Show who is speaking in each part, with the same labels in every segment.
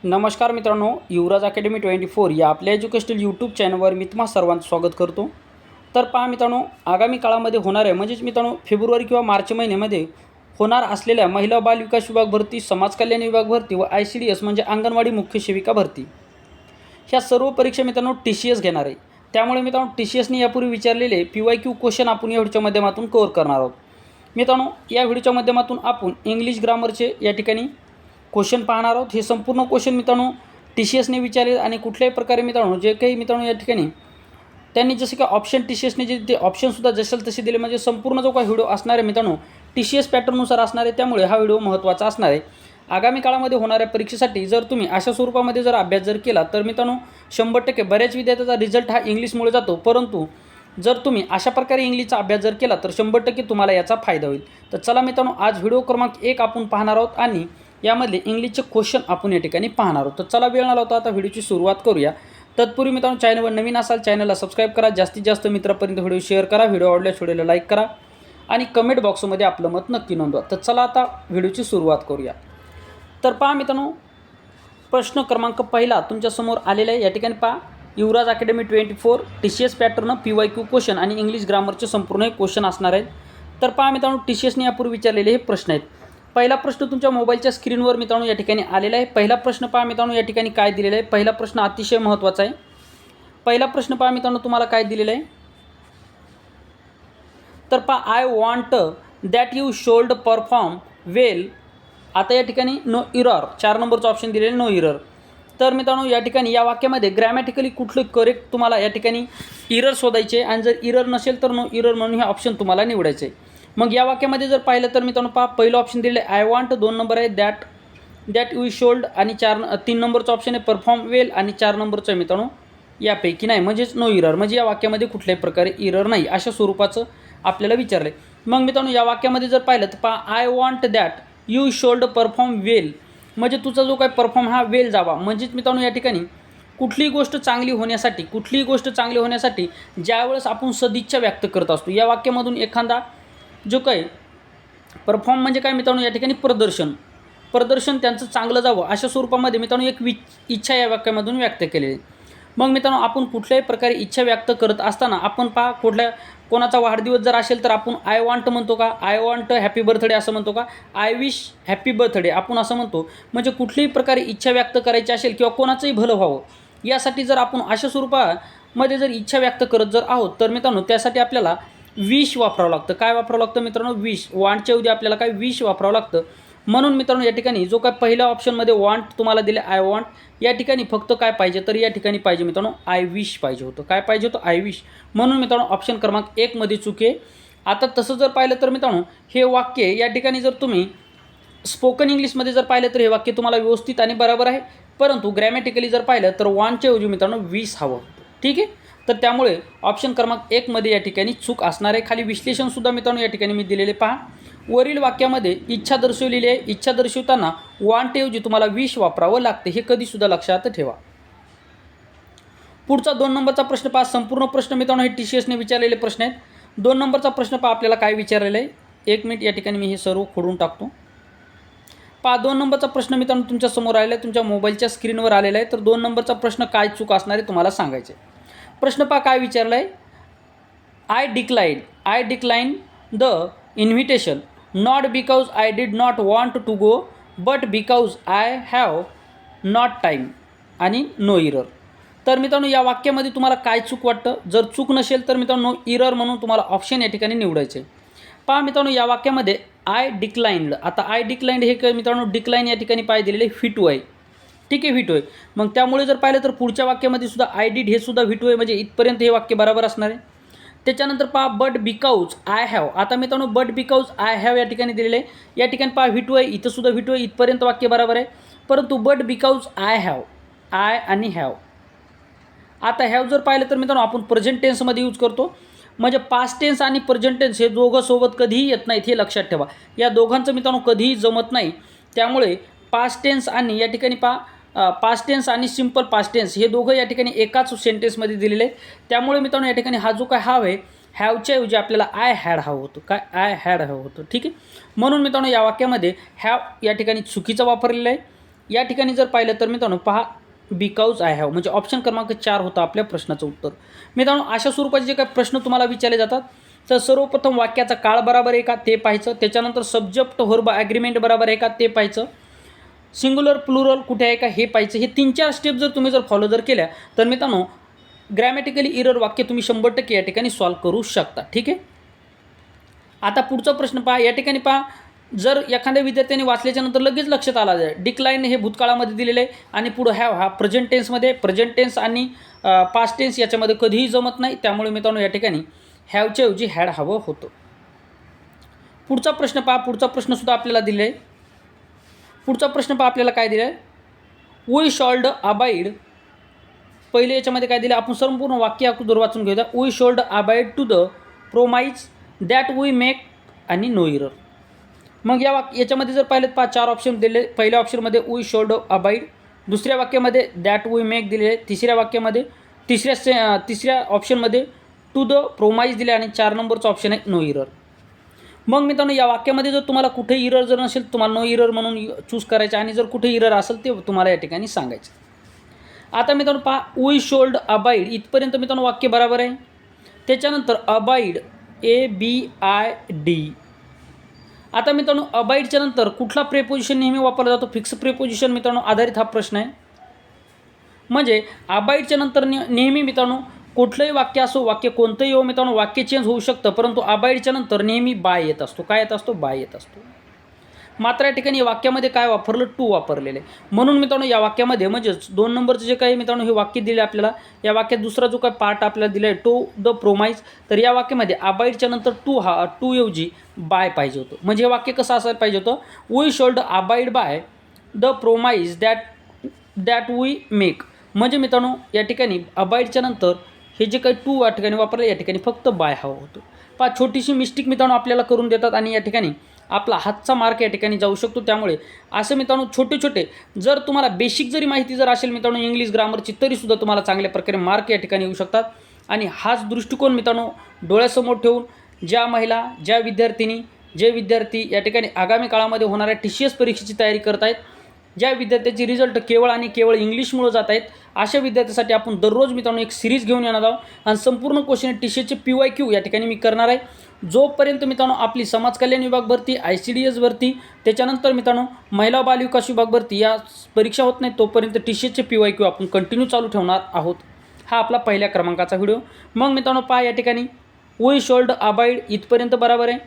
Speaker 1: नमस्कार मित्रांनो, युवराज अकॅडमी 24 या आपल्या एज्युकेशनल यूट्यूब चॅनलवर मी तुम्हा सर्वांचं स्वागत करतो। तर पहा मित्रांनो, आगामी काळामध्ये होणाऱ्या म्हणजेच मित्रांनो फेब्रुवारी किंवा मार्च महिन्यामध्ये होणार असलेल्या महिला बाल विकास विभाग भरती, समाज कल्याण विभाग भरती व ICDS म्हणजे अंगणवाडी मुख्य सेविका भरती, ह्या सर्व परीक्षा मित्रांनो TCS घेणार आहे। त्यामुळे मित्रांनो TCSने यापूर्वी विचारलेले PYQ क्वेश्चन आपण या व्हिडिओच्या माध्यमातून कव्हर करणार आहोत। मित्रांनो, या व्हिडिओच्या माध्यमातून आपण इंग्लिश ग्रामरचे या ठिकाणी क्वेश्चन पाहणार आहोत। हे संपूर्ण क्वेश्चन मित्रांनो TCSने विचारले आणि कुठल्याही प्रकारे मित्रांनो जे काही मित्रांनो या ठिकाणी त्यांनी जसे की ऑप्शन TCSने जे ते ऑप्शनसुद्धा जसे तसे दिले, म्हणजे संपूर्ण जो काही व्हिडिओ असणार आहे मित्रांनो TCS पॅटर्ननुसार असणार आहे। त्यामुळे हा व्हिडिओ महत्त्वाचा असणार आहे। आगामी काळामध्ये होणाऱ्या परीक्षेसाठी जर तुम्ही अशा स्वरूपामध्ये जर अभ्यास जर केला तर मित्रांनो 100% बऱ्याच विद्यार्थ्यांचा रिझल्ट हा इंग्लिशमुळे जातो, परंतु जर तुम्ही अशा प्रकारे इंग्लिशचा अभ्यास जर केला तर 100% तुम्हाला याचा फायदा होईल। तर चला मित्रांनो, आज व्हिडिओ क्रमांक 1 आपण पाहणार आहोत आणि यामधले इंग्लिशचे क्वेश्चन आपण या ठिकाणी पाहणार आहोत। तर चला वेळ न लावता आता व्हिडिओची सुरुवात करूया। तत्पूर्वी मित्रांनो, चॅनलवर नवीन असाल चॅनलला सबस्क्राईब करा, जास्तीत जास्त मित्रांपर्यंत व्हिडिओ शेअर करा, व्हिडिओ आवडल्यास व्हिडिओला लाईक करा आणि कमेंट बॉक्समध्ये आपलं मत नक्की नोंदवा। तर चला आता व्हिडिओची सुरुवात करूया। तर पहा मित्रांनो, प्रश्न क्रमांक पहिला तुमच्यासमोर आलेला आहे। या ठिकाणी पहा, Yuvraj academy 24 TCS pattern PYQ question आणि इंग्लिश ग्रामरचे संपूर्ण हे क्वेश्चन असणार आहेत। तर पहा मित्रांनो, TCSने यापूर्वी विचारलेले हे प्रश्न आहेत। पहिला प्रश्न तुमच्या मोबाईलच्या स्क्रीनवर मित्रांनो या ठिकाणी आलेला आहे। पहिला प्रश्न पहा मित्रांनो या ठिकाणी काय दिलेला आहे। पहिला प्रश्न अतिशय महत्त्वाचा आहे। पहिला प्रश्न पहा मित्रांनो, तुम्हाला काय दिलेला आहे। तर पहा, I want that you should perform well. आता या ठिकाणी नो इरर, 4 नंबरचं ऑप्शन दिलेलं नो इरर। तर मित्रांनो या ठिकाणी या वाक्यामध्ये ग्रॅमॅटिकली कुठलं करेक्ट तुम्हाला या ठिकाणी इरर शोधायचे आणि जर इरर नसेल तर नो इरर म्हणून हे ऑप्शन तुम्हाला निवडायचे आहे। मग या वाक्यामध्ये जर पाहिलं तर मित्रांनो पहा, पहिलं ऑप्शन दिलेलं आहे आय वॉन्ट, 2 नंबर आहे दॅट यू शोल्ड आणि 3 नंबरचं ऑप्शन आहे परफॉर्म वेल आणि 4 नंबरचं आहे मित्रांनो यापैकी नाही, म्हणजेच नो इरर, म्हणजे या वाक्यामध्ये कुठल्याही प्रकारे इरर नाही अशा स्वरूपाचं आपल्याला विचारलं आहे। मग मित्रांनो या वाक्यामध्ये जर पाहिलं तर पहा, I want that you should perform well, म्हणजे तुझा जो काही परफॉर्म हा वेल जावा, म्हणजेच मित्रांनो या ठिकाणी कुठलीही गोष्ट चांगली होण्यासाठी ज्यावेळेस आपण सदिच्छा व्यक्त करत असतो, या वाक्यामधून एखादा जो काही परफॉर्म म्हणजे काय मित्रांनो या ठिकाणी प्रदर्शन त्यांचं चांगलं जावं अशा स्वरूपामध्ये मित्रांनो एक इच्छा या वाक्यामधून व्यक्त केलेली आहे। मग मित्रांनो आपण कुठल्याही प्रकारे इच्छा व्यक्त करत असताना आपण पहा, कोणाचा वाढदिवस जर असेल तर आपण आय वॉन्ट म्हणतो का, आय वॉन्ट हॅपी बर्थडे असं म्हणतो का, आय विश हॅपी बर्थडे आपण असं म्हणतो। म्हणजे कुठल्याही प्रकारे इच्छा व्यक्त करायची असेल किंवा कोणाचंही भलं व्हावं यासाठी जर आपण अशा स्वरूपामध्ये जर इच्छा व्यक्त करत जर आहोत तर मित्रांनो त्यासाठी आपल्याला विश वापरावं लागतं। काय वापरावं लागतं मित्रांनो, विश। वॉन्टच्या ऐवजी आपल्याला काय विश वापरावं लागतं। म्हणून मित्रांनो या ठिकाणी जो काय पहिल्या ऑप्शनमध्ये वॉन्ट तुम्हाला दिले आय वॉन्ट, या ठिकाणी फक्त काय पाहिजे तर या ठिकाणी पाहिजे मित्रांनो आय विश पाहिजे होतं। काय पाहिजे होतं, आय विश। म्हणून मित्रांनो ऑप्शन क्रमांक 1 मध्ये चूक आहे। आता तसं जर पाहिलं तर मित्रांनो हे वाक्य या ठिकाणी जर तुम्ही स्पोकन इंग्लिशमध्ये जर पाहिलं तर हे वाक्य तुम्हाला व्यवस्थित आणि बरोबर आहे, परंतु ग्रॅमॅटिकली जर पाहिलं तर वॉन्टच्या ऐवजी मित्रांनो विश हवं होतं। ठीक आहे, तर त्यामुळे ऑप्शन क्रमांक 1 मध्ये या ठिकाणी चूक असणार आहे। खाली विश्लेषणसुद्धा मित्रांनो या ठिकाणी मी दिलेले पहा, वरील वाक्यामध्ये इच्छा दर्शवलेली आहे, इच्छा दर्शवताना वॉन्टऐवजी तुम्हाला विश वापरावं लागते, हे कधीसुद्धा लक्षात ठेवा। पुढचा 2 नंबरचा प्रश्न पहा, संपूर्ण प्रश्न मित्रांनो हे TCSने विचारलेले प्रश्न आहेत। 2 नंबरचा प्रश्न पहा आपल्याला काय विचारलेलं आहे, 1 मिनिट या ठिकाणी मी हे सर्व खोडून टाकतो। पहा 2 नंबरचा प्रश्न मित्रांनो तुमच्या समोर आलेला आहे, तुमच्या मोबाईलच्या स्क्रीनवर आलेला आहे। तर 2 नंबरचा प्रश्न काय चूक असणार आहे तुम्हाला सांगायचे। प्रश्न पहा काय विचारलं आहे, I decline the invitation not because I did not want to go but because I have not time आणि नो इरर। तर मित्रांनो या वाक्यामध्ये तुम्हाला काय चूक वाटतं, जर चूक नसेल तर मित्रांनो इरर म्हणून तुम्हाला ऑप्शन या ठिकाणी निवडायचे। पहा मित्रांनो या वाक्यामध्ये आय डिक्लाइन्ड, आता आय डिक्लाइन्ड हे काय मित्रांनो डिक्लाइन या ठिकाणी पाय दिलेले व्हिटू आहे। ठीक आहे, व्हिटू आहे। मग त्यामुळे जर पाहिलं तर पुढच्या वाक्यामध्ये सुद्धा आय डिड हे सुद्धा व्हिटू आहे, म्हणजे इथपर्यंत हे वाक्य बरोबर असणार आहे। त्याच्यानंतर पहा बट बिकॉज आय हॅव, आता मित्रांनो बट बिकॉज आय हॅव या ठिकाणी दिलेलं आहे, या ठिकाणी पहा व्हिटू आहे, इथं सुद्धा व्हिटू आहे, इथपर्यंत वाक्य बरोबर आहे। परंतु but because I have, I आणि हॅव, आता हॅव जर पाहिलं तर मित्रांनो आपण प्रेझेंट टेन्समध्ये यूज करतो, म्हणजे पास्ट टेन्स आणि प्रेझेंट टेन्स हे दोघं सोबत कधीही येत नाहीत, हे लक्षात ठेवा। या दोघांचं मित्रांनो कधीही जमत नाही, त्यामुळे पास्ट टेन्स आणि या ठिकाणी पहा पास्ट टेन्स आणि सिंपल पास्ट टेन्स हे दोघं या ठिकाणी एकाच सेंटेन्समध्ये दिलेले आहेत। त्यामुळे मित्रांनो या ठिकाणी हा जो काय हॅव आहे, हॅवच्या ऐवजी आपल्याला आय हॅड हवं होतं, काय आय हॅड हवं होतं। ठीक आहे, म्हणून मित्रांनो या वाक्यामध्ये हॅव या ठिकाणी चुकीचं वापरलेलं आहे। या ठिकाणी जर पाहिलं तर मित्रांनो पहा बिकॉज आय हॅव म्हणजे ऑप्शन क्रमांक 4 होता आपल्या प्रश्नाचं उत्तर. मित्रांनो अशा स्वरूपाचे जे काही प्रश्न तुम्हाला विचारले जातात तर सर्वप्रथम वाक्याचा काळ बरोबर आहे का ते पाहायचं, त्याच्यानंतर सब्जेक्ट व्हर्ब ॲग्रीमेंट बरोबर आहे का ते पाहायचं, सिंग्युलर प्लुरल कुठे आहे का हे पाहायचं. हे 3-4 स्टेप जर तुम्ही जर फॉलो जर केल्या तर मित्रांनो ग्रॅमॅटिकली इरर वाक्य तुम्ही 100% या ठिकाणी सॉल्व्ह करू शकता. ठीक आहे. आता पुढचा प्रश्न पहा. या ठिकाणी पहा जर एखाद्या विद्यार्थ्याने वाचल्याच्या नंतर लगेच लक्षात आला जाईल डिक्लाइन हे भूतकाळामध्ये दिलेलं आहे आणि पुढं हॅव हा प्रेझेंट टेन्समध्ये, प्रेझेंट टेन्स आणि पास्ट टेन्स याच्यामध्ये कधीही जमत नाही. त्यामुळे मित्रांनो या ठिकाणी हॅवच्या ऐवजी हॅड हवं होतं. पुढचा प्रश्न पहा. पुढचा प्रश्नसुद्धा आपल्याला दिले आहे. पुढचा प्रश्न पहा आपल्याला काय दिलं आहे. We should abide. पहिले याच्यामध्ये काय दिलं आपण संपूर्ण वाक्य अगोदर वाचून घेऊया. We should abide to the promise that we make आणि नो इरर. मग याच्यामध्ये जर पाहिलं पहा 4 ऑप्शन दिले. पहिल्या ऑप्शनमध्ये वी शोल्ड अबाईड, दुसऱ्या वाक्यामध्ये दॅट वी मेक दिले, तिसऱ्या वाक्यामध्ये तिसऱ्या ऑप्शनमध्ये टू द प्रोमाइज दिले आणि 4 नंबरचा ऑप्शन आहे नो इरर. मग मित्रांनो या वाक्यामध्ये जर तुम्हाला कुठे इरर जर नसेल तुम्हाला नो इरर म्हणून चूज करायचं आणि जर कुठे इरर असेल ते तुम्हाला या ठिकाणी सांगायचं. आता मित्रांनो पहा वी शोल्ड अबाईड इथपर्यंत मित्रांनो वाक्य बरोबर आहे. त्याच्यानंतर अबाईड ABID. आता मित्रांनो अबाईडच्या नंतर कुठला प्रेपोजिशन नेहमी वापरला जातो. फिक्स प्रेपोजिशन मित्रांनो आधारित हा प्रश्न आहे. म्हणजे अबाईडच्या नंतर नेहमी मित्रांनो कुठलंही वाक्य असो, वाक्य कोणतंही हो मित्रांनो वाक्य चेंज होऊ शकतं, परंतु अबाईडच्या नंतर नेहमी बाय येत असतो. काय येत असतो? बाय येत असतो. मात्र या ठिकाणी वाक्यामध्ये काय वापरलं? टू वापरलेले. म्हणून मित्रांनो या वाक्यामध्ये म्हणजेच 2 नंबरचं जे काही मित्रांनो हे वाक्य दिले आपल्याला, या वाक्यात दुसरा जो काही पार्ट आपल्याला दिला आहे टू द प्रोमाइज, तर या वाक्यामध्ये अबाईडच्या नंतर टू ऐवजी बाय पाहिजे होतं. म्हणजे हे वाक्य कसं असायला पाहिजे होतं. We should abide by the promise that we make. म्हणजे मित्रांनो या ठिकाणी अबाईडच्या नंतर हे जे काही टू या ठिकाणी वापरलं या ठिकाणी फक्त बाय हवं होतं. पहा छोटीशी मिस्टेक मित्रांनो आपल्याला करून देतात आणि या ठिकाणी आपला हातचा मार्क या ठिकाणी जाऊ शकतो. त्यामुळे असं मित्रांनो छोटे जर तुम्हाला बेसिक जरी माहिती जर असेल मित्रांनो इंग्लिश ग्रामरची तरीसुद्धा तुम्हाला चांगल्या प्रकारे मार्क या ठिकाणी येऊ शकतात. आणि हाच दृष्टिकोन मित्रांनो डोळ्यासमोर ठेवून ज्या महिला, ज्या विद्यार्थिनी, जे विद्यार्थी या ठिकाणी आगामी काळामध्ये होणाऱ्या TCS परीक्षेची तयारी करत आहेत, ज्या विद्यार्थ्याचे रिझल्ट केवळ आणि केवळ इंग्लिशमुळे जात आहेत, अशा विद्यार्थ्यासाठी आपण दररोज मित्रांनो एक सिरीज घेऊन येणार आहोत आणि संपूर्ण क्वेश्चन TCSचे PYQ या ठिकाणी मी करणार आहे. जोपर्यंत मित्रांनो आपली समाज कल्याण विभाग भरती, ICDS भरती, त्याच्यानंतर मित्रांनो महिला बाल विकास विभाग भरती या परीक्षा होत नाही तोपर्यंत TCSचे PYQ आपण कंटिन्यू चालू ठेवणार आहोत. हा आपला पहिल्या क्रमांकाचा व्हिडिओ. मग मित्रांनो पहा या ठिकाणी वी शोल्ड अबाईड इथपर्यंत बरोबर आहे.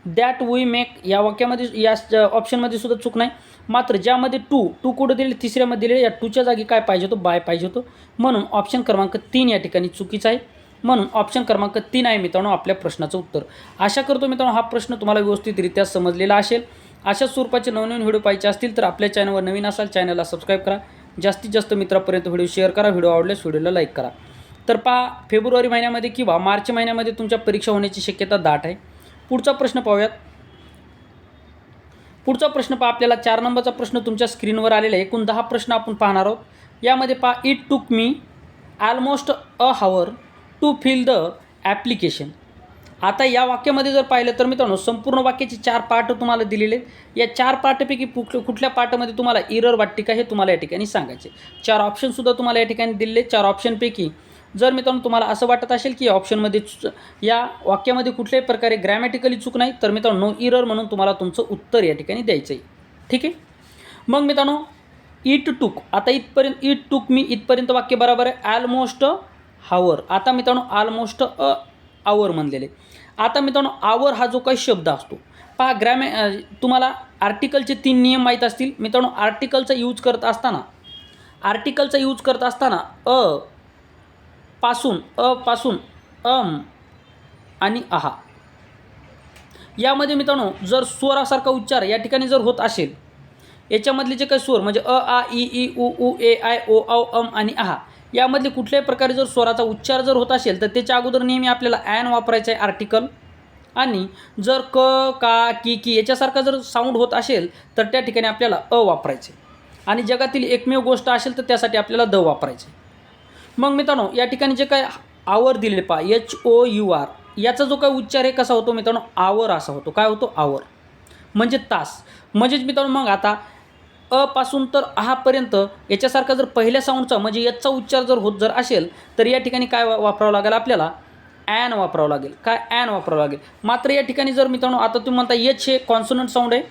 Speaker 1: दॅट वी मेक या वाक्यामध्ये या ऑप्शनमध्ये सुद्धा चूक नाही. मात्र ज्यामध्ये टू कुठं दिले तिसऱ्यामध्ये दिले, या टूच्या जागी काय पाहिजे होतं? बाय पाहिजे होतं. म्हणून ऑप्शन क्रमांक 3 या ठिकाणी चुकीचा आहे. म्हणून ऑप्शन क्रमांक 3 आहे मित्रांनो आपल्या प्रश्नाचं उत्तर. आशा करतो मित्रांनो हा प्रश्न तुम्हाला व्यवस्थितरित्या समजलेला असेल. अशा स्वरूपाचे नवनवीन व्हिडिओ पाहिजे असतील तर आपल्या चॅनलवर नवीन असाल चॅनलला सबस्क्राईब करा. जास्तीत जास्त मित्रापर्यंत व्हिडिओ शेअर करा. व्हिडिओ आवडल्यास व्हिडिओला लाईक करा. तर पहा फेब्रुवारी महिन्यामध्ये किंवा मार्च महिन्यामध्ये तुमच्या परीक्षा होण्याची शक्यता दाट आहे. पुढचा प्रश्न पाहूयात. पुढचा प्रश्न पहा आपल्याला 4 नंबरचा प्रश्न तुमच्या स्क्रीनवर आलेला आहे. एकूण 10 प्रश्न आपण पाहणार आहोत. यामध्ये पहा it took me almost a hour to fill the application. आता या वाक्यामध्ये जर पाहिलं तर मित्रांनो संपूर्ण वाक्याचे 4 पार्ट तुम्हाला दिलेले आहेत. या 4 पार्टपैकी कुठल्या पार्टमध्ये तुम्हाला इरर वाटते का हे तुम्हाला या ठिकाणी सांगायचे. 4 ऑप्शनसुद्धा तुम्हाला या ठिकाणी दिलेले. 4 ऑप्शनपैकी जर मित्रांनो तुम्हाला असं वाटत असेल की या ऑप्शनमध्ये या वाक्यामध्ये कुठल्याही प्रकारे ग्रॅमॅटिकली चूक नाही तर मित्रांनो नो इरर म्हणून तुम्हाला तुमचं उत्तर या ठिकाणी द्यायचं आहे. ठीक आहे. मग मित्रांनो इट टूक, आता इथपर्यंत इट टूक मी इथपर्यंत वाक्य बरोबर आहे. ऑलमोस्ट हावर, आता मित्रांनो ऑलमोस्ट अ आवर म्हणलेले. आता मित्रांनो आवर हा जो काही शब्द असतो पहा तुम्हाला आर्टिकलचे 3 नियम माहीत असतील. मित्रांनो आर्टिकलचा यूज करत असताना अ पासून आणि आहा यामध्ये मित्रांनो जर स्वरासारखा उच्चार या ठिकाणी जर होत असेल, याच्यामधले जे काही स्वर म्हणजे अ आ इ ई उ ऊ ए आय ओ औ अम आणि आहा यामधले कुठल्याही प्रकारे जर स्वराचा उच्चार जर होत असेल तर त्याच्या अगोदर नेहमी आपल्याला ॲन वापरायचं आहे आर्टिकल. आणि जर क का की याच्यासारखा जर साऊंड होत असेल तर त्या ठिकाणी आपल्याला अ वापरायचे. आणि जगातील एकमेव गोष्ट असेल तर त्यासाठी आपल्याला द वापरायचे. मग मित्रांनो या ठिकाणी जे काय आवर दिलेले पहा HOUR याचा जो काय उच्चार आहे कसा होतो मित्रांनो आवर असा होतो. काय होतो? आवर म्हणजे तास. म्हणजेच मित्रांनो मग आता अ पासून तर आहापर्यंत याच्यासारखा जर पहिल्या साऊंडचा म्हणजे याचा उच्चार जर होत जर असेल तर या ठिकाणी काय वापरावं लागेल आपल्याला, ॲन वापरावं लागेल. काय, ॲन वापरावं लागेल. मात्र या ठिकाणी जर मित्रांनो आता तुम्ही म्हणता एच हे कॉन्सोनंट साऊंड आहे,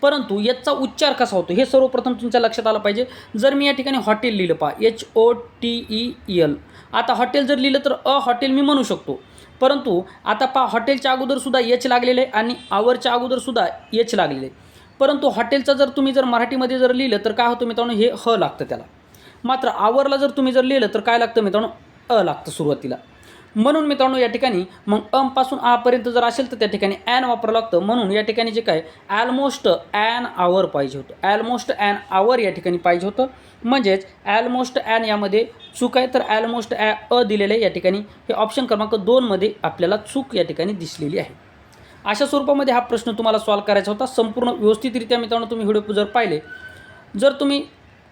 Speaker 1: परंतु याचा उच्चार कसा होतो हे सर्वप्रथम तुमच्या लक्षात आलं पाहिजे. जर मी या ठिकाणी हॉटेल लिहिलं पहा, HOTEL, आता हॉटेल जर लिहिलं तर हॉटेल मी म्हणू शकतो, परंतु आता पहा हॉटेलच्या अगोदरसुद्धा एच लागलेलं आहे आणि आवरच्या अगोदरसुद्धा एच लागलेलं आहे. परंतु हॉटेलचं जर तुम्ही जर मराठीमध्ये जर लिहिलं तर काय होतं मित्रांनो, हे ह लागतं त्याला. मात्र आवरला जर तुम्ही जर लिहिलं तर काय लागतं मित्रांनो, अ लागतं सुरुवातीला. म्हणून मित्रांनो या ठिकाणी मग पासून आपर्यंत जर असेल तर त्या ठिकाणी ॲन वापरावं लागतं. म्हणून या ठिकाणी जे काय ॲलमोस्ट ॲन आवर पाहिजे होतं, ॲलमोस्ट ॲन आवर या ठिकाणी पाहिजे होतं. म्हणजेच ॲलमोस्ट ॲन यामध्ये चूक आहे, तर ॲलमोस्ट अ दिलेलं आहे या ठिकाणी. हे ऑप्शन क्रमांक 2मध्ये आपल्याला चूक या ठिकाणी दिसलेली आहे. अशा स्वरूपामध्ये हा प्रश्न तुम्हाला सॉल्व करायचा होता. संपूर्ण व्यवस्थितरित्या मित्रांनो तुम्ही व्हिडिओ जर पाहिले, जर तुम्ही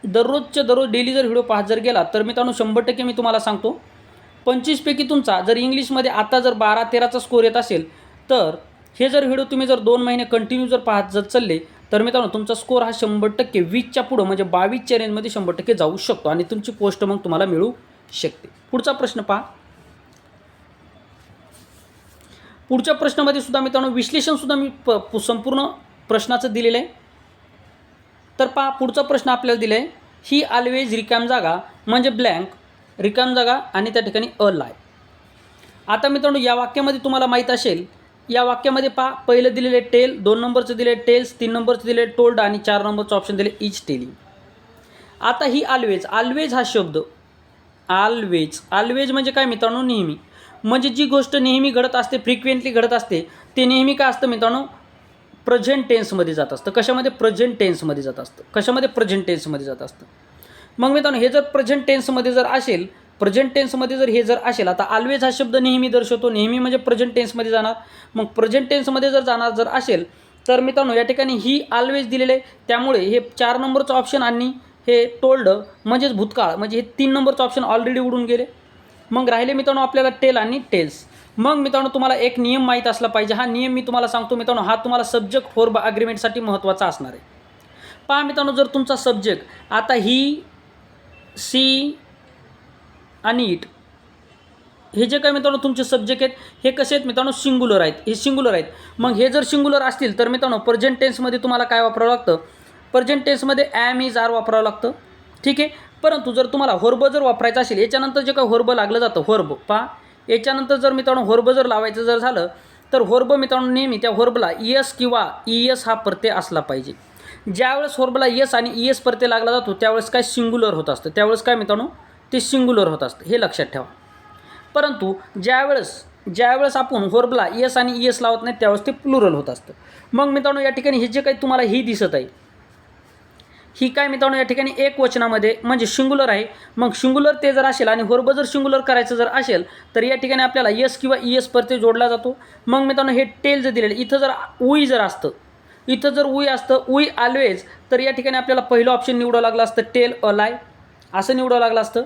Speaker 1: दररोजच्या दररोज डेली जर व्हिडिओ पाहत जर गेला तर मित्रांनो 100% मी तुम्हाला सांगतो 25पैकी तुमचा जर इंग्लिशमध्ये आता जर 12-13चा स्कोर येत असेल तर हे जर व्हिडिओ तुम्ही जर 2 महिने कंटिन्यू जर पाहत जर चालले तर मित्रांनो तुमचा स्कोर हा 100% 20च्या पुढं म्हणजे 22च्या रेंजमध्ये 100% जाऊ शकतो आणि तुमची पोस्ट मग तुम्हाला मिळू शकते. पुढचा प्रश्न पहा. पुढच्या प्रश्नामध्ये सुद्धा मित्रांनो विश्लेषणसुद्धा मी संपूर्ण प्रश्नाचं दिलेलं आहे. तर पहा पुढचा प्रश्न आपल्याला दिला आहे, ही ऑलवेज रिकाम जागा म्हणजे ब्लँक, रिकाम जागा आणि त्या ठिकाणी अ लाय. आता मित्रांनो या वाक्यामध्ये तुम्हाला माहीत असेल, या वाक्यामध्ये पहा पहिलं दिलेले टेल, 2 नंबरचं दिले टेल्स, 3 नंबरचं दिले टोल्ड आणि 4 नंबरचं ऑप्शन दिले इच टेलिंग. आता ही ऑलवेज, ऑलवेज हा शब्द, ऑलवेज, ऑलवेज म्हणजे काय मित्रांनो, नेहमी. म्हणजे जी गोष्ट नेहमी घडत असते, फ्रिक्वेंटली घडत असते, ते नेहमी काय असतं मित्रांनो, प्रेझेंट टेन्समध्ये जात असतं. कशामध्ये, प्रेझेंट टेन्समध्ये जात असतं. कशामध्ये, प्रेझेंट टेन्समध्ये जात असतं. मग मित्रांनो हे जर प्रेझेंट टेन्समध्ये जर असेल, प्रेझेंट टेन्समध्ये जर हे जर असेल, आता ऑलवेज हा शब्द नेहमी दर्शवतो, नेहमी म्हणजे प्रेझेंट टेन्समध्ये जाणार. मग प्रेझेंट टेन्समध्ये जर जाणार जर असेल तर मित्रांनो या ठिकाणी ही ऑलवेज दिलेले आहे, त्यामुळे हे 4 नंबरचं ऑप्शन आणि हे टोल्ड म्हणजेच भूतकाळ म्हणजे हे 3 नंबरचं ऑप्शन ऑलरेडी उडून गेले. मग राहिले मित्रांनो आपल्याला टेल आणि टेल्स. मग मित्रांनो तुम्हाला एक नियम माहीत असला पाहिजे. हा नियम मी तुम्हाला सांगतो मित्रांनो, हा तुम्हाला सब्जेक्ट फॉर अग्रीमेंटसाठी महत्त्वाचा असणार आहे. पहा मित्रांनो जर तुमचा सब्जेक्ट आता ही, सी आणि इट हे जे काय मित्रांनो तुमचे सब्जेक्ट आहेत हे कसे आहेत मित्रांनो, सिंग्युलर आहेत. हे सिंग्युलर आहेत. मग हे जर सिंग्युलर असतील तर मित्रांनो प्रेझेंट टेन्समध्ये तुम्हाला काय वापरावं लागतं, प्रेझेंट टेन्समध्ये ॲम इज आर वापरावं लागतं. ठीक आहे. परंतु जर तुम्हाला व्हर्ब जर वापरायचं असेल, याच्यानंतर जे काय व्हर्ब लागलं जातं, व्हर्ब पहा, याच्यानंतर जर मित्रांनो व्हर्ब जर लावायचं जर झालं तर व्हर्ब मित्रांनो नेहमी त्या व्हर्बला एस किंवा ईएस हा प्रत्यय असला पाहिजे. ज्यावेळेस व्हर्बला एस आणि ईएस प्रत्यय लागला जातो त्यावेळेस काय सिंग्युलर होत असतं, त्यावेळेस काय मित्रांनो ते सिंग्युलर होत असतं, हे लक्षात ठेवा. परंतु ज्यावेळेस आपण व्हर्बला एस आणि ईएस लावत नाही त्यावेळेस ते प्लुरल होत असतं. मग मित्रांनो या ठिकाणी हे जे काही तुम्हाला ही दिसत आहे, ही काय मित्रांनो या ठिकाणी एक वचनामध्ये म्हणजे सिंग्युलर आहे. मग सिंग्युलर ते जर असेल आणि व्हर्ब जर सिंग्युलर करायचं जर असेल तर या ठिकाणी आपल्याला एस किंवा ईएस प्रत्यय जोडला जातो. मग मित्रांनो हे टेल जर दिलेलं, इथं जर उई जर असतं, इथं जर उई असतं, उई ऑलवेज, तर या ठिकाणी आपल्याला पहिलं ऑप्शन निवडावं लागलं असतं, टेल अ लाय असं निवडावं लागलं असतं.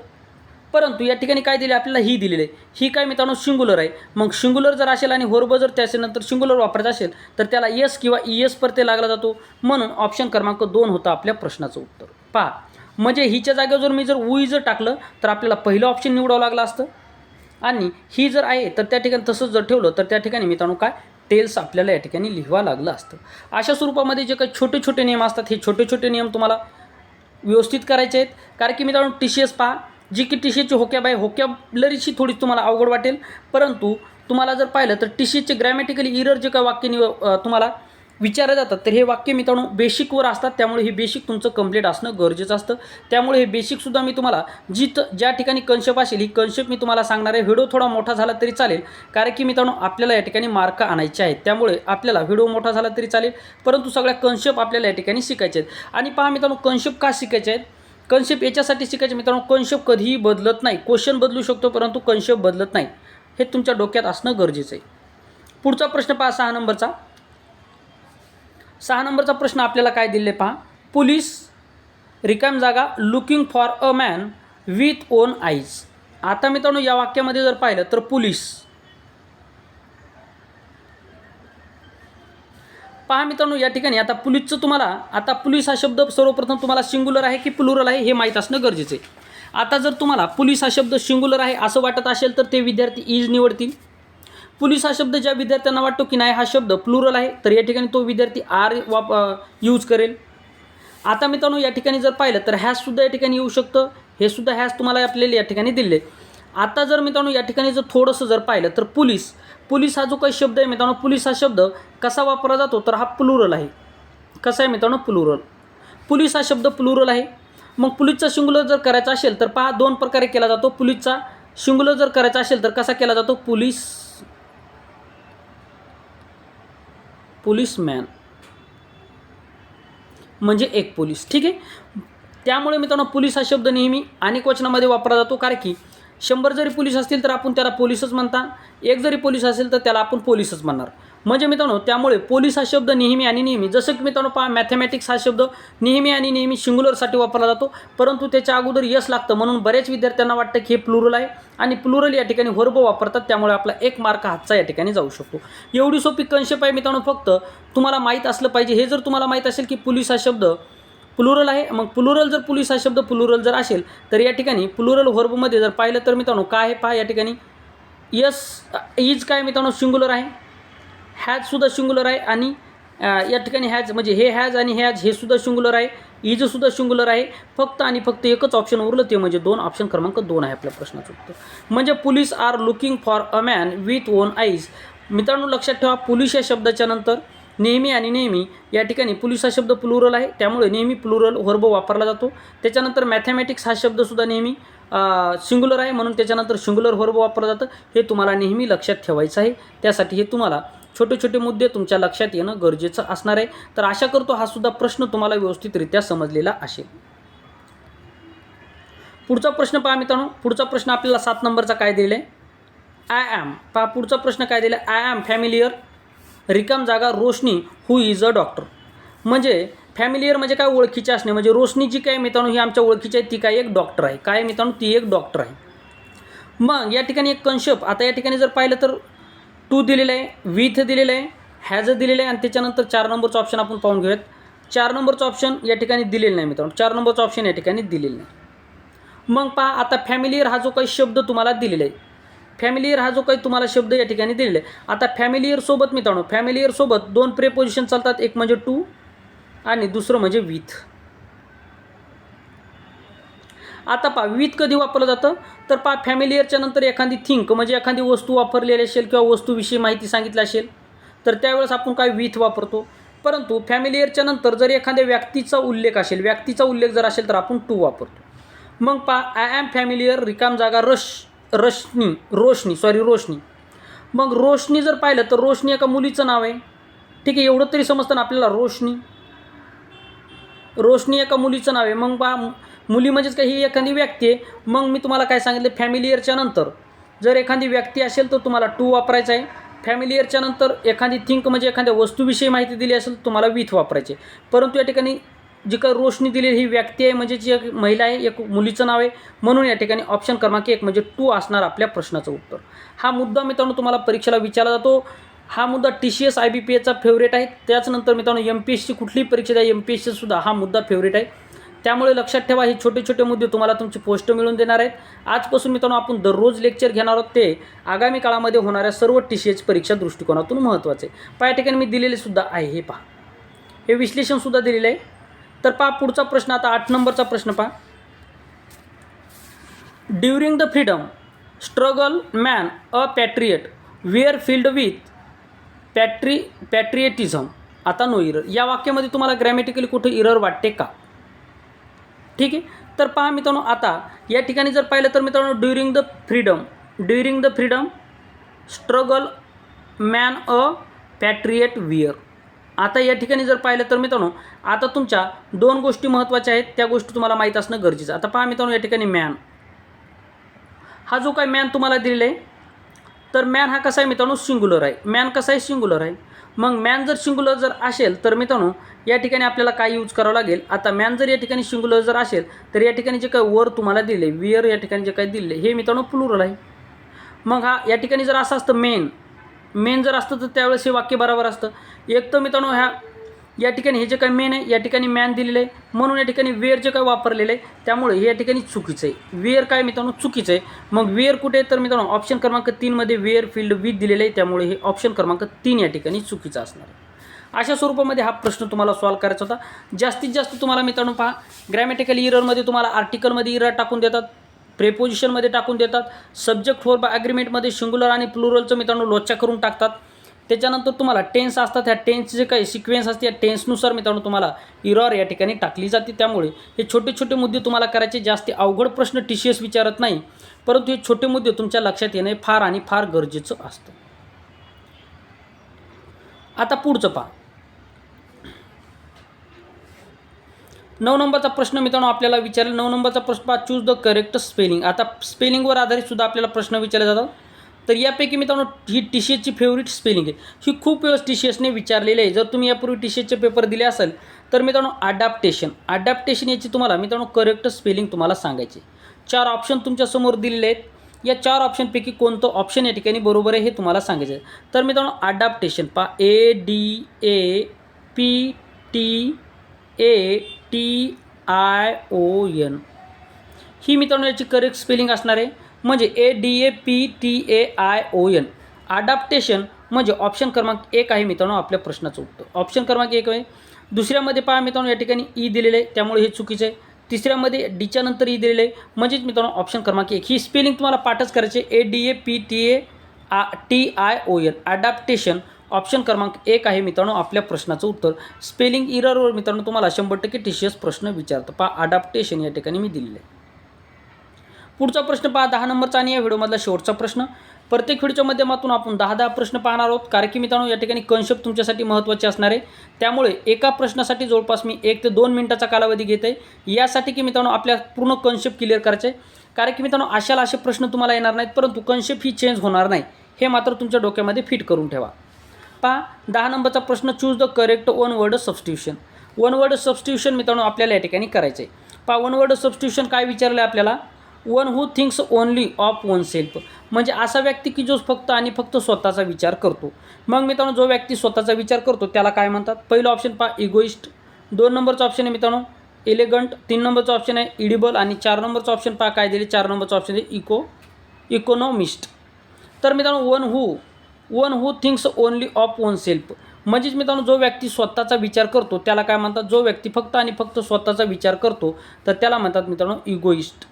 Speaker 1: परंतु या ठिकाणी काय दिले आपल्याला, ही दिलेली आहे. ही काय मित्रांनो सिंग्युलर आहे. मग सिंग्युलर जर असेल आणि व्हर्ब जर त्याच्यानंतर सिंग्युलर वापरायचं असेल तर त्याला एस किंवा ईएस प्रत्यय लागला जातो. म्हणून ऑप्शन क्रमांक 2 होता आपल्या प्रश्नाचं उत्तर. पहा म्हणजे हिच्या जागेवर जर मी जर उई जर टाकलं तर आपल्याला पहिलं ऑप्शन निवडावं लागलं असतं आणि ही जर आहे तर त्या ठिकाणी तसंच जर ठेवलं तर त्या ठिकाणी मित्रांनो काय टेल्स आपल्याला या ठिकाणी लिहावं लागलं असतं. अशा स्वरूपामध्ये जे काही छोटे छोटे नियम असतात हे छोटे छोटे नियम तुम्हाला व्यवस्थित करायचे आहेत. कारण की मित्रांनो TCS पहा, जी की TCSची होकॅबलरीची थोडी तुम्हाला अवघड वाटेल, परंतु तुम्हाला जर पाहिलं तर TCSचे ग्रॅमॅटिकली इरर जे काही वाक्य तुम्हाला विचारले जातात तर हे वाक्य मित्रांनो बेसिकवर असतात, त्यामुळे हे बेसिक तुमचं कंप्लीट असणं गरजेचं असतं. त्यामुळे हे बेसिकसुद्धा मी तुम्हाला ज्या ठिकाणी कन्सेप्ट असेल ही कन्सेप्ट मी तुम्हाला सांगणार आहे. व्हिडिओ थोडा मोठा झाला तरी चालेल, कारण की मित्रांनो आपल्याला या ठिकाणी मार्क आणायचे आहेत, त्यामुळे आपल्याला व्हिडिओ मोठा झाला तरी चालेल, परंतु सगळ्या कन्सेप्ट आपल्याला या ठिकाणी शिकायचे आहेत. आणि पहा मित्रांनो कन्सेप्ट का शिकायचे आहेत, कन्सेप्ट याच्यासाठी शिकायचे मित्रांनो, कन्सेप्ट कधीही बदलत नाही. क्वेश्चन बदलू शकतो परंतु कन्सेप्ट बदलत नाही, हे तुमच्या डोक्यात असणं गरजेचं आहे. पुढचा प्रश्न पहा 6 नंबरचा. 6 नंबरचा प्रश्न आपल्याला काय दिले पहा, पोलीस रिकाम जागा looking for a man with own eyes. आता मित्रांनो या वाक्यामध्ये जर पाहिलं तर पहा मित्रांनो, या ठिकाणी आता पोलीसचं तुम्हाला, आता पोलीस हा शब्द सर्वप्रथम तुम्हाला सिंग्युलर आहे की प्लुरल आहे हे माहीत असणं गरजेचं आहे. आता जर तुम्हाला पोलीस हा शब्द सिंग्युलर आहे असं वाटत असेल तर ते विद्यार्थी इज निवडतील. पोलीस हा शब्द ज्या विद्यार्थ्यांना वाटतो की नाही हा शब्द प्लुरल आहे तर या ठिकाणी तो विद्यार्थी आर यूज करेल. आता मित्रांनो, या ठिकाणी जर पाहिलं तर हॅजसुद्धा या ठिकाणी येऊ शकतं. हे सुद्धा हॅज तुम्हाला आपल्याला या ठिकाणी दिले. आता जर मित्रांनो या ठिकाणी जर थोडंसं जर पाहिलं तर पोलीस हा जो काही शब्द आहे मित्रांनो, पोलीस हा शब्द कसा वापरला जातो तर हा प्लुरल आहे. कसा आहे मित्रांनो? प्लुरल. पोलीस हा शब्द प्लुरल आहे. मग पोलीसचा सिंग्युलर जर करायचा असेल तर पहा 2 प्रकारे केला जातो. पोलीसचा सिंग्युलर जर करायचा असेल तर कसा केला जातो? पोलीसमॅन म्हणजे एक पोलीस. ठीक आहे. त्यामुळे मित्रांनो पोलीस हा शब्द नेहमी अनेक वचनामध्ये वापरला जातो. कारण की 100 जरी पोलीस असतील तर आपण त्याला पोलीसच म्हणता, 1 जरी पोलीस असेल तर त्याला आपण पोलीसच म्हणणार. म्हणजे मित्रांनो त्यामुळे पोलीस हा शब्द नेहमी आणि नेहमी, जसं की मित्रांनो पहा मॅथमॅटिक्स हा शब्द नेहमी आणि नेहमी सिंग्युलरसाठी वापरला जातो, परंतु त्याच्या अगोदर यस लागतं. म्हणून बऱ्याच विद्यार्थ्यांना वाटतं की हे प्लुरल आहे आणि प्लुरल या ठिकाणी व्हर्ब वापरतात, त्यामुळे आपला 1 मार्क हातचा या ठिकाणी जाऊ शकतो. एवढी सोपी कन्सेप्ट आहे मित्रांनो, फक्त तुम्हाला माहीत असलं पाहिजे. हे जर तुम्हाला माहीत असेल की पोलीस हा शब्द प्लुरल आहे, मग प्लुरल जर पोलीस हा शब्द प्लुरल जर असेल तर या ठिकाणी प्लुरल व्हर्बमध्ये जर पाहिलं तर मित्रांनो काय आहे पहा, या ठिकाणी यस इज काय मित्रांनो सिंग्युलर आहे, हॅजसुद्धा सिंग्युलर आहे आणि या ठिकाणी हॅज म्हणजे हे हॅज आणि हॅज हे सुद्धा सिंग्युलर आहे, इजसुद्धा सिंग्युलर आहे. फक्त आणि फक्त एकच ऑप्शन उरलं ते म्हणजे 2, ऑप्शन क्रमांक 2 आहे आपल्या प्रश्नाचं उत्तर. म्हणजे police are looking for a man with own eyes. मित्रांनो लक्षात ठेवा, पोलीस या शब्दाच्या नंतर नेहमी आणि नेहमी या ठिकाणी पोलीस हा शब्द प्लुरल आहे, त्यामुळे नेहमी प्लुरल व्हर्ब वापरला जातो. त्याच्यानंतर मॅथमॅटिक्स हा शब्दसुद्धा नेहमी सिंग्युलर आहे, म्हणून त्याच्यानंतर सिंग्युलर व्हर्ब वापरलं जातं. हे तुम्हाला नेहमी लक्षात ठेवायचं आहे. त्यासाठी हे तुम्हाला छोटे छोटे मुद्दे तुमच्या लक्षात येणं गरजेचं असणार आहे. तर आशा करतो हा सुद्धा प्रश्न तुम्हाला व्यवस्थितरित्या समजलेला असेल. पुढचा प्रश्न पहा मित्रांनो, पुढचा प्रश्न आपल्याला 7 नंबरचा काय दिला आहे? I am. पहा पुढचा प्रश्न काय दिला? आय ॲम फॅमिलियर, रिकाम जागा रोशनी हू इज अ डॉक्टर. म्हणजे फॅमिलियर म्हणजे काय? ओळखीचे असणे. म्हणजे रोशनी जी काय मित्रांनो ही आमच्या ओळखीची आहे, ती काय एक डॉक्टर आहे. काय मित्रांनो? ती एक डॉक्टर आहे. मग या ठिकाणी एक कन्सेप्ट, आता या ठिकाणी जर पाहिलं तर टू दिलेलं आहे, विथ दिलेलं आहे, हॅज दिलेलं आहे आणि त्याच्यानंतर 4 नंबरचं ऑप्शन आपण पाहून घेऊयात. 4 नंबरचं ऑप्शन या ठिकाणी दिलेलं नाही मित्रांनो, 4 नंबरचं ऑप्शन या ठिकाणी दिलेलं नाही. मग पहा आता फॅमिलियर हा जो काही शब्द तुम्हाला दिलेला आहे, फॅमिलियर हा जो काही तुम्हाला शब्द या ठिकाणी दिलेला आहे, आता फॅमिलियरसोबत मित्रांनो फॅमिलियरसोबत 2 प्रेपोजिशन चालतात. एक म्हणजे टू आणि दुसरं म्हणजे विथ. आता पहा विथ कधी वापरलं जातं तर पहा फॅमिलियरच्या नंतर एखादी थिंक म्हणजे एखादी वस्तू वापरलेली असेल किंवा वस्तूविषयी माहिती सांगितली असेल तर त्यावेळेस आपण काय विथ वापरतो. परंतु फॅमिलियरच्या नंतर जर एखाद्या व्यक्तीचा उल्लेख असेल, व्यक्तीचा उल्लेख जर असेल तर आपण टू वापरतो. मग पहा आय ॲम फॅमिलियर, रिकाम जागा रोशनी. मग रोशनी जर पाहिलं तर रोशनी एका मुलीचं नाव आहे. ठीक आहे, एवढं तरी समजतं ना आपल्याला. रोशनी एका मुलीचं नाव आहे. मग पहा मुली म्हणजेच काही ही एखादी व्यक्ती आहे. मग मी तुम्हाला काय सांगितलं, फॅमिलियरच्या नंतर जर एखादी व्यक्ती असेल तर तुम्हाला टू वापरायचं आहे. फॅमिलियरच्या नंतर एखादी थिंक म्हणजे एखाद्या वस्तूविषयी माहिती दिली असेल तर तुम्हाला विथ वापरायचे. परंतु या ठिकाणी जी काही रोशनी दिलेली ही व्यक्ती आहे म्हणजे जी एक महिला आहे, एक मुलीचं नाव आहे, म्हणून या ठिकाणी ऑप्शन क्रमांक 1 म्हणजे टू असणार आपल्या प्रश्नाचं उत्तर. हा मुद्दा मित्रांनो तुम्हाला परीक्षेला विचारला जातो. हा मुद्दा TCS IBPSचा फेवरेट आहे. त्याचनंतर मित्रांनो MPSC कुठलीही परीक्षा द्या, MPSCसुद्धा हा मुद्दा फेवरेट आहे. त्यामुळे लक्षात ठेवा हे छोटे छोटे मुद्दे तुम्हाला तुमची पोस्ट मिळून देणार आहेत. आजपासून मित्रांनो आपण दररोज लेक्चर घेणार आहोत, ते आगामी काळामध्ये होणाऱ्या सर्व TCS परीक्षा दृष्टिकोनातून महत्त्वाचे. पहा या ठिकाणी मी दिलेले सुद्धा आहे, हे पहा, हे विश्लेषणसुद्धा दिलेलं आहे. तर पहा पुढचा प्रश्न, आता 8 नंबरचा प्रश्न पहा. During the freedom struggle man a patriot were filled with patriotism. आता नो इरर. या वाक्यामध्ये तुम्हाला ग्रॅमॅटिकली कुठे इरर वाटते का? ठीक आहे, तर पहा मित्रांनो आता या ठिकाणी जर पाहिलं तर मित्रांनो during the freedom struggle man a Patriot where. आता या ठिकाणी जर पाहिलं तर मित्रांनो आता तुमच्या 2 गोष्टी महत्त्वाच्या आहेत, त्या गोष्टी तुम्हाला माहीत असणं गरजेचं. आता पहा मित्रांनो या ठिकाणी मॅन हा जो काय मॅन तुम्हाला दिलेला आहे तर मॅन हा कसा आहे मित्रांनो सिंग्युलर आहे. मॅन कसा आहे सिंग्युलर आहे. मग मॅन जर सिंग्युलर जर असेल तर मित्रांनो या ठिकाणी आपल्याला काय यूज करावं लागेल. आता मॅन जर या ठिकाणी सिंग्युलर जर असेल तर या ठिकाणी जे काही वर तुम्हाला दिले विअर या ठिकाणी जे काही दिले हे मित्रांनो प्लुरल आहे. मग हा या ठिकाणी जर असं असतं मेन मेन जर असतं तर त्यावेळेस हे वाक्य बरोबर असतं. एक तर मित्रांनो या ठिकाणी हे जे काही मेन आहे या ठिकाणी मॅन दिलेलं आहे, म्हणून या ठिकाणी वेअर जे काय वापरलेलं आहे त्यामुळे हे या ठिकाणी चुकीचं आहे. वेअर काय मित्रांनो चुकीचं आहे. मग वेअर कुठे आहे तर मित्रांनो ऑप्शन क्रमांक 3 मध्ये वेअर फील्ड विथ दिलेलं आहे, त्यामुळे हे ऑप्शन क्रमांक 3 या ठिकाणी चुकीचं असणार आहे. अशा स्वरूपामध्ये हा प्रश्न तुम्हाला सॉल्व करायचा होता. जास्तीत जास्त तुम्हाला मित्रांनो पहा ग्रॅमॅटिकल इररमध्ये तुम्हाला आर्टिकलमध्ये इरर टाकून देतात, प्रेपोजिशनमध्ये टाकून देतात, सब्जेक्ट फॉर बाय ॲग्रीमेंटमध्ये सिंग्युलर आणि प्लुरलचं मित्रांनो लोचा करून टाकतात. त्याच्यानंतर तुम्हाला टेन्स असतात, ह्या टेन्सचे जे काही सिक्वेन्स असते या टेन्सनुसार मित्रांनो तुम्हाला इरर या ठिकाणी टाकली जाते. त्यामुळे हे छोटे छोटे मुद्दे तुम्हाला करायचे, जास्ती अवघड प्रश्न TCS विचारत नाही, परंतु हे छोटे मुद्दे तुमच्या लक्षात येणे फार आणि फार गरजेचं असतं. आता पुढचं पहा. 9 नंबरचा प्रश्न मित्रांनो आपल्याला विचारला. 9 नंबरचा प्रश्न पहा, चूज द करेक्ट स्पेलिंग. आता स्पेलिंगवर आधारित सुद्धा आपल्याला प्रश्न विचारले जातात. तर यापैकी मित्रांनो ही TCSची फेवरेट स्पेलिंग आहे. ही खूप वेळेस TCSने विचारलेली आहे. जर तुम्ही यापूर्वी TCSचे पेपर दिले असेल तर मित्रांनो अडॅप्टेशन याची तुम्हाला मित्रांनो करेक्ट स्पेलिंग तुम्हाला सांगायचे. 4 ऑप्शन तुमच्यासमोर दिलेले आहेत. या 4 ऑप्शनपैकी कोणतं ऑप्शन या ठिकाणी बरोबर आहे हे तुम्हाला सांगायचं आहे. तर मित्रांनो अडॅप्टेशन पहा, ADAPTATION ही मित्रांनो याची करेक्ट स्पेलिंग असणार आहे. म्हणजे ADAPTAION अडॅप्टेशन म्हणजे ऑप्शन क्रमांक 1 आहे मित्रांनो आपल्या प्रश्नाचं उत्तर. ऑप्शन क्रमांक 1 आहे. दुसऱ्यामध्ये पहा मित्रांनो या ठिकाणी ई दिलेलं आहे, त्यामुळे हे चुकीचं आहे. तिसऱ्यामध्ये डीच्या नंतर ई दिलेलं आहे, म्हणजेच मित्रांनो ऑप्शन क्रमांक 1 ही स्पेलिंग तुम्हाला पाठच करायचे. ADAPTATION अडॅप्टेशन ऑप्शन क्रमांक 1 आहे मित्रांनो आपल्या प्रश्नाचं उत्तर. स्पेलिंग इररवर मित्रांनो तुम्हाला 100% TCS प्रश्न विचारतं. पहा अडॅप्टेशन या ठिकाणी मी दिलेलं आहे. पुढचा प्रश्न पहा 10 नंबरचा आणि या व्हिडिओमधला शेवटचा प्रश्न. प्रत्येक व्हिडिओच्या माध्यमातून आपण 10 प्रश्न पाहणार आहोत, कारण की मित्रांनो या ठिकाणी कन्सेप्ट तुमच्यासाठी महत्त्वाचे असणार आहे. त्यामुळे एका प्रश्नासाठी जवळपास मी 1 ते 2 मिनिटाचा कालावधी घेत आहे, यासाठी की मित्रांनो आपल्या पूर्ण कन्सेप्ट क्लिअर करायचे आहे. कारण की मित्रांनो असे प्रश्न तुम्हाला येणार नाहीत, परंतु कन्सेप्ट ही चेंज होणार नाही, हे मात्र तुमच्या डोक्यामध्ये फिट करून ठेवा. पहा 10 नंबरचा प्रश्न, choose the correct one word substitution. One word substitution मित्रांनो आपल्याला या ठिकाणी करायचं आहे. पहा वन वर्ड सबस्टिट्यूशन काय विचारलं आहे आपल्याला. One who thinks only of one self, म्हणजे असा व्यक्ती की जो फक्त आणि फक्त स्वतःचा विचार करतो. मग मित्रांनो जो व्यक्ती स्वतःचा विचार करतो त्याला काय म्हणतात. पहिलं ऑप्शन पहा इगोइस्ट, 2 नंबरचा ऑप्शन आहे मित्रांनो एलिगंट, 3 नंबरचा ऑप्शन आहे इडिबल आणि 4 नंबरचा ऑप्शन पहा काय दिले, 4 नंबरचा ऑप्शन आहे इकॉनॉमिस्ट. तर मित्रांनो one who thinks only of one self, म्हणजेच मित्रांनो जो व्यक्ती स्वतःचा विचार करतो त्याला काय म्हणतात. जो व्यक्ती फक्त आणि फक्त स्वतःचा विचार करतो तर त्याला म्हणतात मित्रांनो इगोइस्ट.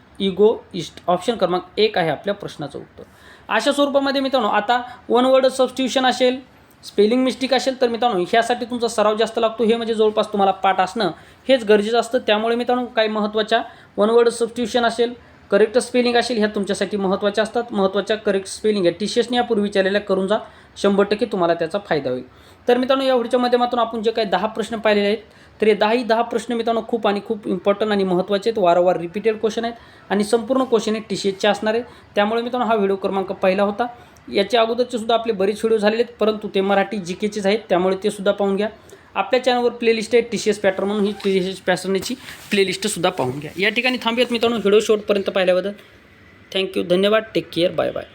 Speaker 1: ऑप्शन क्रमांक 1 आहे आपल्या प्रश्नाचं उत्तर. अशा स्वरूपामध्ये मित्रांनो आता वन वर्ड सबस्टिट्यूशन असेल, स्पेलिंग मिस्टेक असेल तर मित्रांनो ह्यासाठी तुमचा सराव जास्त लागतो. हे म्हणजे जवळपास तुम्हाला पाठ असणं हेच गरजेचं असतं. त्यामुळे मित्रांनो काही महत्त्वाच्या वन वर्ड सबस्टिट्यूशन असेल, करेक्ट स्पेलिंग असेल, ह्या तुमच्यासाठी महत्त्वाच्या असतात. महत्त्वाच्या करेक्ट स्पेलिंग आहे TCSने यापूर्वी विचारलेल्या करून जा, 100% तुम्हाला त्याचा फायदा होईल. तर मित्रांनो या व्हिडिओच्या माध्यमातून आपण जे काही 10 प्रश्न पाहिलेले आहेत तर हे 10 प्रश्न मित्रांनो खूप इम्पॉर्टंट आणि महत्त्वाचे आहेत. वारंवार रिपीटेड क्वेश्चन आहेत आणि संपूर्ण क्वेश्चन हे TCSचे असणार आहे. त्यामुळे मित्रांनो हा व्हिडिओ क्रमांक पहिला होता. याच्या अगोदरचे सुद्धा आपले बरेच व्हिडिओ झालेले आहेत, परंतु ते मराठी GKचेच आहेत, त्यामुळे ते सुद्धा पाहून घ्या. आपल्या चॅनलवर प्लेलिस्ट आहे TCS पॅटर्न म्हणून, ही TCS पॅटर्नची प्लेलिस्टसुद्धा पाहून घ्या. या ठिकाणी थांबूयात मित्रांनो व्हिडिओ शेवटपर्यंत पाहिल्याबद्दल. थँक्यू, धन्यवाद, टेक केअर, बाय बाय.